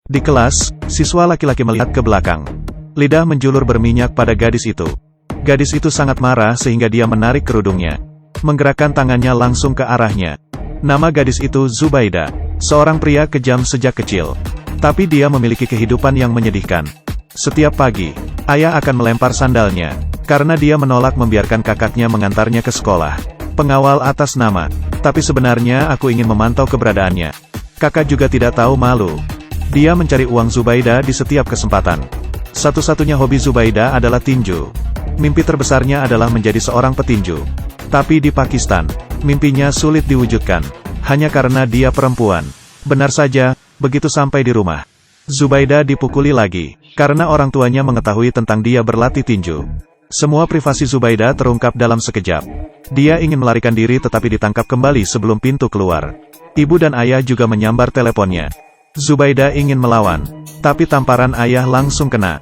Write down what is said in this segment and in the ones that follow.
Di kelas, siswa laki-laki melihat ke belakang. Lidah menjulur berminyak pada gadis itu. Gadis itu sangat marah sehingga dia menarik kerudungnya. Menggerakkan tangannya langsung ke arahnya. Nama gadis itu Zubaida, seorang pria kejam sejak kecil. Tapi dia memiliki kehidupan yang menyedihkan. Setiap pagi, ayah akan melempar sandalnya, karena dia menolak membiarkan kakaknya mengantarnya ke sekolah. Pengawal atas nama, tapi sebenarnya aku ingin memantau keberadaannya. Kakak juga tidak tahu malu. Dia mencari uang Zubaida di setiap kesempatan. Satu-satunya hobi Zubaida adalah tinju. Mimpi terbesarnya adalah menjadi seorang petinju. Tapi di Pakistan, mimpinya sulit diwujudkan, hanya karena dia perempuan. Benar saja, begitu sampai di rumah, Zubaida dipukuli lagi, karena orang tuanya mengetahui tentang dia berlatih tinju. Semua privasi Zubaida terungkap dalam sekejap. Dia ingin melarikan diri tetapi ditangkap kembali sebelum pintu keluar. Ibu dan ayah juga menyambar teleponnya. Zubaida ingin melawan, tapi tamparan ayah langsung kena.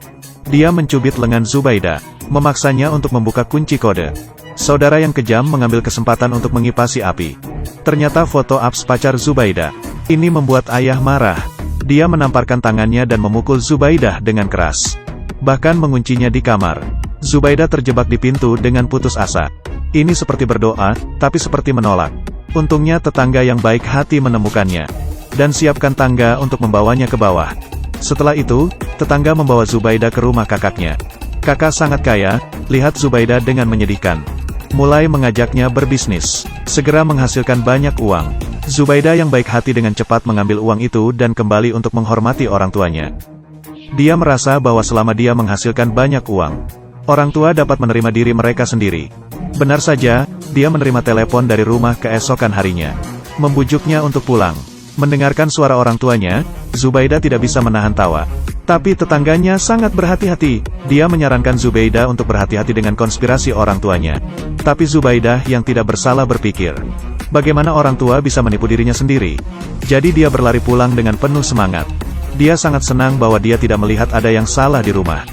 Dia mencubit lengan Zubaida, memaksanya untuk membuka kunci kode. Saudara yang kejam mengambil kesempatan untuk mengipasi api. Ternyata foto apps pacar Zubaida. Ini membuat ayah marah. Dia menamparkan tangannya dan memukul Zubaida dengan keras. Bahkan menguncinya di kamar. Zubaida terjebak di pintu dengan putus asa. Ini seperti berdoa, tapi seperti menolak. Untungnya tetangga yang baik hati menemukannya. Dan siapkan tangga untuk membawanya ke bawah. Setelah itu, tetangga membawa Zubaida ke rumah kakaknya. Kakak sangat kaya, lihat Zubaida dengan menyedihkan. Mulai mengajaknya berbisnis. Segera menghasilkan banyak uang. Zubaida yang baik hati dengan cepat mengambil uang itu dan kembali untuk menghormati orang tuanya. Dia merasa bahwa selama dia menghasilkan banyak uang, orang tua dapat menerima diri mereka sendiri. Benar saja, dia menerima telepon dari rumah keesokan harinya. Membujuknya untuk pulang. Mendengarkan suara orang tuanya, Zubaida tidak bisa menahan tawa. Tapi tetangganya sangat berhati-hati. Dia menyarankan Zubaida untuk berhati-hati dengan konspirasi orang tuanya. Tapi Zubaida yang tidak bersalah berpikir, bagaimana orang tua bisa menipu dirinya sendiri? Jadi dia berlari pulang dengan penuh semangat. Dia sangat senang bahwa dia tidak melihat ada yang salah di rumah.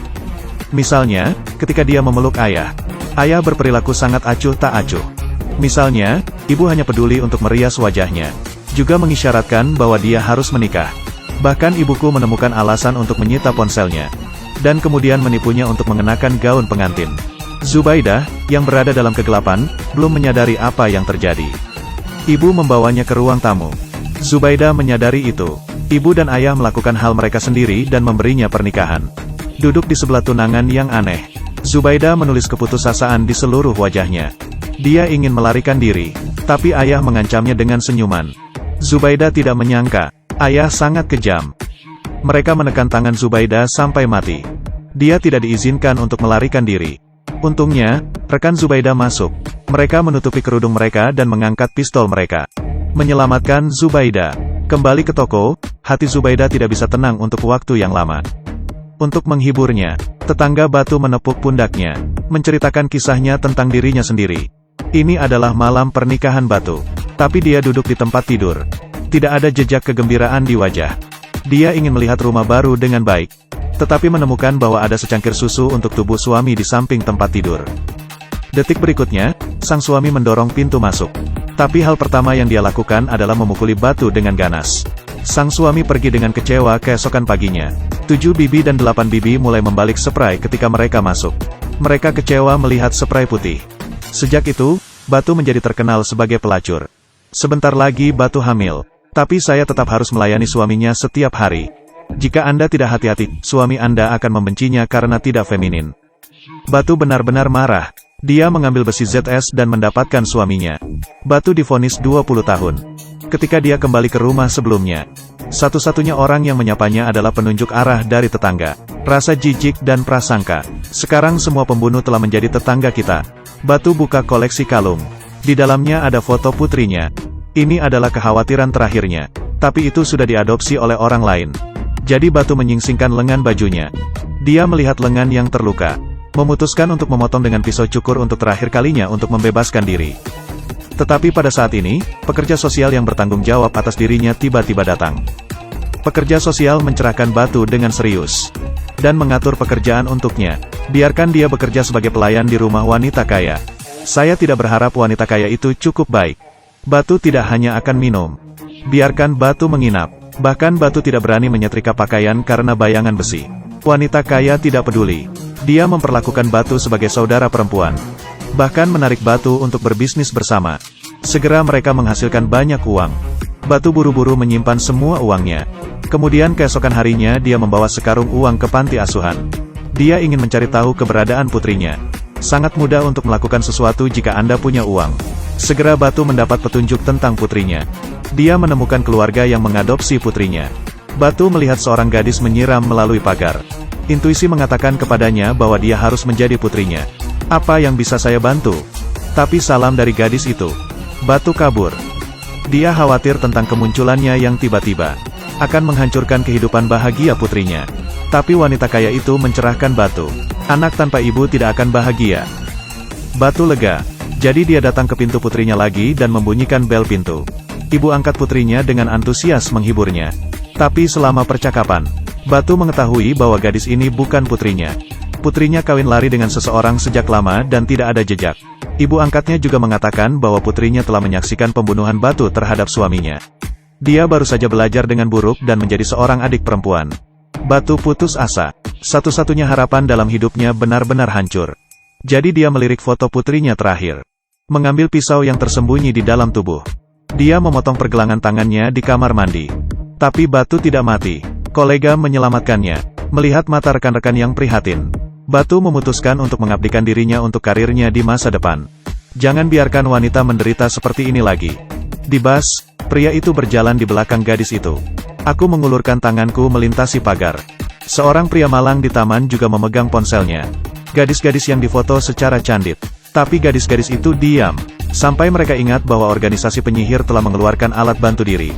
Misalnya, ketika dia memeluk ayah. Ayah berperilaku sangat acuh tak acuh. Misalnya, ibu hanya peduli untuk merias wajahnya. Juga mengisyaratkan bahwa dia harus menikah. Bahkan ibuku menemukan alasan untuk menyita ponselnya. Dan kemudian menipunya untuk mengenakan gaun pengantin. Zubaida, yang berada dalam kegelapan, belum menyadari apa yang terjadi. Ibu membawanya ke ruang tamu. Zubaida menyadari itu. Ibu dan ayah melakukan hal mereka sendiri dan memberinya pernikahan. Duduk di sebelah tunangan yang aneh. Zubaida menulis keputusasaan di seluruh wajahnya. Dia ingin melarikan diri, tapi ayah mengancamnya dengan senyuman. Zubaida tidak menyangka, ayah sangat kejam. Mereka menekan tangan Zubaida sampai mati. Dia tidak diizinkan untuk melarikan diri. Untungnya, rekan Zubaida masuk. Mereka menutupi kerudung mereka dan mengangkat pistol mereka. Menyelamatkan Zubaida. Kembali ke toko, hati Zubaida tidak bisa tenang untuk waktu yang lama. Untuk menghiburnya, tetangga Batu menepuk pundaknya, menceritakan kisahnya tentang dirinya sendiri. Ini adalah malam pernikahan Batu. Tapi dia duduk di tempat tidur. Tidak ada jejak kegembiraan di wajah. Dia ingin melihat rumah baru dengan baik. Tetapi menemukan bahwa ada secangkir susu untuk tubuh suami di samping tempat tidur. Detik berikutnya, sang suami mendorong pintu masuk. Tapi hal pertama yang dia lakukan adalah memukuli Batu dengan ganas. Sang suami pergi dengan kecewa keesokan paginya. 7 bibi dan 8 bibi mulai membalik spray ketika mereka masuk. Mereka kecewa melihat spray putih. Sejak itu, Batu menjadi terkenal sebagai pelacur. Sebentar lagi Batu hamil. Tapi saya tetap harus melayani suaminya setiap hari. Jika Anda tidak hati-hati, suami Anda akan membencinya karena tidak feminin. Batu benar-benar marah. Dia mengambil besi ZS dan mendapatkan suaminya. Batu divonis 20 tahun. Ketika dia kembali ke rumah sebelumnya, satu-satunya orang yang menyapanya adalah penunjuk arah dari tetangga. Rasa jijik dan prasangka. Sekarang semua pembunuh telah menjadi tetangga kita. Batu buka koleksi kalung. Di dalamnya ada foto putrinya. Ini adalah kekhawatiran terakhirnya. Tapi itu sudah diadopsi oleh orang lain. Jadi Batu menyingsingkan lengan bajunya. Dia melihat lengan yang terluka. Memutuskan untuk memotong dengan pisau cukur untuk terakhir kalinya untuk membebaskan diri. Tetapi pada saat ini, pekerja sosial yang bertanggung jawab atas dirinya tiba-tiba datang. Pekerja sosial mencerahkan Batu dengan serius. Dan mengatur pekerjaan untuknya. Biarkan dia bekerja sebagai pelayan di rumah wanita kaya. Saya tidak berharap wanita kaya itu cukup baik. Batu tidak hanya akan minum. Biarkan Batu menginap. Bahkan Batu tidak berani menyetrika pakaian karena bayangan besi. Wanita kaya tidak peduli. Dia memperlakukan Batu sebagai saudara perempuan. Bahkan menarik Batu untuk berbisnis bersama. Segera mereka menghasilkan banyak uang. Batu buru-buru menyimpan semua uangnya. Kemudian keesokan harinya dia membawa sekarung uang ke panti asuhan. Dia ingin mencari tahu keberadaan putrinya. Sangat mudah untuk melakukan sesuatu jika Anda punya uang. Segera Batu mendapat petunjuk tentang putrinya. Dia menemukan keluarga yang mengadopsi putrinya. Batu melihat seorang gadis menyiram melalui pagar. Intuisi mengatakan kepadanya bahwa dia harus menjadi putrinya. Apa yang bisa saya bantu? Tapi salam dari gadis itu. Batu kabur. Dia khawatir tentang kemunculannya yang tiba-tiba akan menghancurkan kehidupan bahagia putrinya. Tapi wanita kaya itu mencerahkan Batu. Anak tanpa ibu tidak akan bahagia. Batu lega. Jadi dia datang ke pintu putrinya lagi dan membunyikan bel pintu. Ibu angkat putrinya dengan antusias menghiburnya. Tapi selama percakapan, Batu mengetahui bahwa gadis ini bukan putrinya. Putrinya kawin lari dengan seseorang sejak lama dan tidak ada jejak. Ibu angkatnya juga mengatakan bahwa putrinya telah menyaksikan pembunuhan Batu terhadap suaminya. Dia baru saja belajar dengan buruk dan menjadi seorang adik perempuan. Batu putus asa. Satu-satunya harapan dalam hidupnya benar-benar hancur. Jadi dia melirik foto putrinya terakhir. Mengambil pisau yang tersembunyi di dalam tubuh. Dia memotong pergelangan tangannya di kamar mandi. Tapi Batu tidak mati. Kolega menyelamatkannya. Melihat mata rekan-rekan yang prihatin, Batu memutuskan untuk mengabdikan dirinya untuk karirnya di masa depan. Jangan biarkan wanita menderita seperti ini lagi. Di bus, pria itu berjalan di belakang gadis itu. Aku mengulurkan tanganku melintasi pagar. Seorang pria malang di taman juga memegang ponselnya. Gadis-gadis yang difoto secara candid. Tapi gadis-gadis itu diam. Sampai mereka ingat bahwa organisasi penyihir telah mengeluarkan alat bantu diri.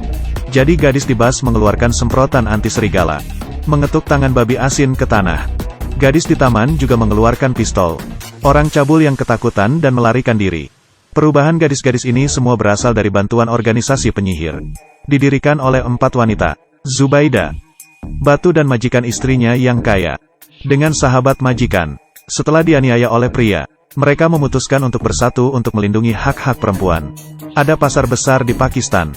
Jadi gadis di bus mengeluarkan semprotan anti serigala. Mengetuk tangan babi asin ke tanah. Gadis di taman juga mengeluarkan pistol. Orang cabul yang ketakutan dan melarikan diri. Perubahan gadis-gadis ini semua berasal dari bantuan organisasi penyihir. Didirikan oleh 4 wanita. Zubaida, Batu dan majikan istrinya yang kaya. Dengan sahabat majikan. Setelah dianiaya oleh pria, mereka memutuskan untuk bersatu untuk melindungi hak-hak perempuan. Ada pasar besar di Pakistan.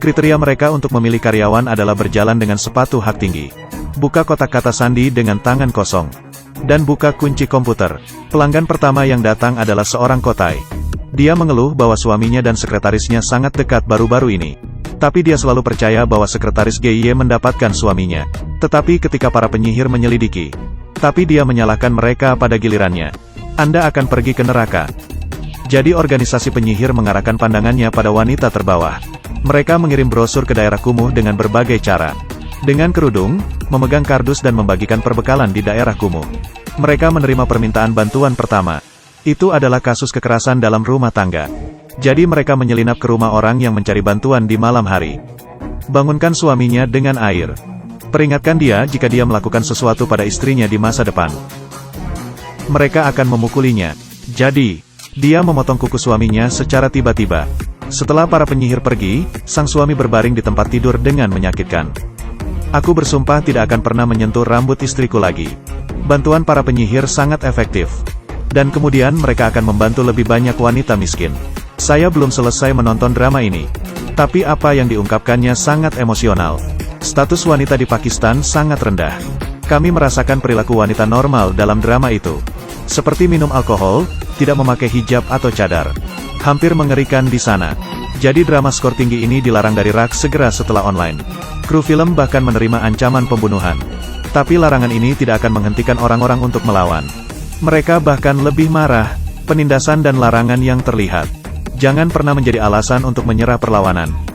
Kriteria mereka untuk memilih karyawan adalah berjalan dengan sepatu hak tinggi. Buka kotak kata sandi dengan tangan kosong. Dan buka kunci komputer. Pelanggan pertama yang datang adalah seorang kotai. Dia mengeluh bahwa suaminya dan sekretarisnya sangat dekat baru-baru ini. Tapi dia selalu percaya bahwa sekretaris GIY mendapatkan suaminya. Tetapi ketika para penyihir menyelidiki, tapi dia menyalahkan mereka pada gilirannya. Anda akan pergi ke neraka. Jadi organisasi penyihir mengarahkan pandangannya pada wanita terbawah. Mereka mengirim brosur ke daerah kumuh dengan berbagai cara. Dengan kerudung, memegang kardus dan membagikan perbekalan di daerah kumuh. Mereka menerima permintaan bantuan pertama. Itu adalah kasus kekerasan dalam rumah tangga. Jadi mereka menyelinap ke rumah orang yang mencari bantuan di malam hari. Bangunkan suaminya dengan air. Peringatkan dia jika dia melakukan sesuatu pada istrinya di masa depan. Mereka akan memukulinya. Jadi, dia memotong kuku suaminya secara tiba-tiba. Setelah para penyihir pergi, sang suami berbaring di tempat tidur dengan menyakitkan. Aku bersumpah tidak akan pernah menyentuh rambut istriku lagi. Bantuan para penyihir sangat efektif. Dan kemudian mereka akan membantu lebih banyak wanita miskin. Saya belum selesai menonton drama ini. Tapi apa yang diungkapkannya sangat emosional. Status wanita di Pakistan sangat rendah. Kami merasakan perilaku wanita normal dalam drama itu. Seperti minum alkohol, tidak memakai hijab atau cadar. Hampir mengerikan di sana. Jadi drama skor tinggi ini dilarang dari rak segera setelah online. Kru film bahkan menerima ancaman pembunuhan. Tapi larangan ini tidak akan menghentikan orang-orang untuk melawan. Mereka bahkan lebih marah, penindasan dan larangan yang terlihat. Jangan pernah menjadi alasan untuk menyerah perlawanan.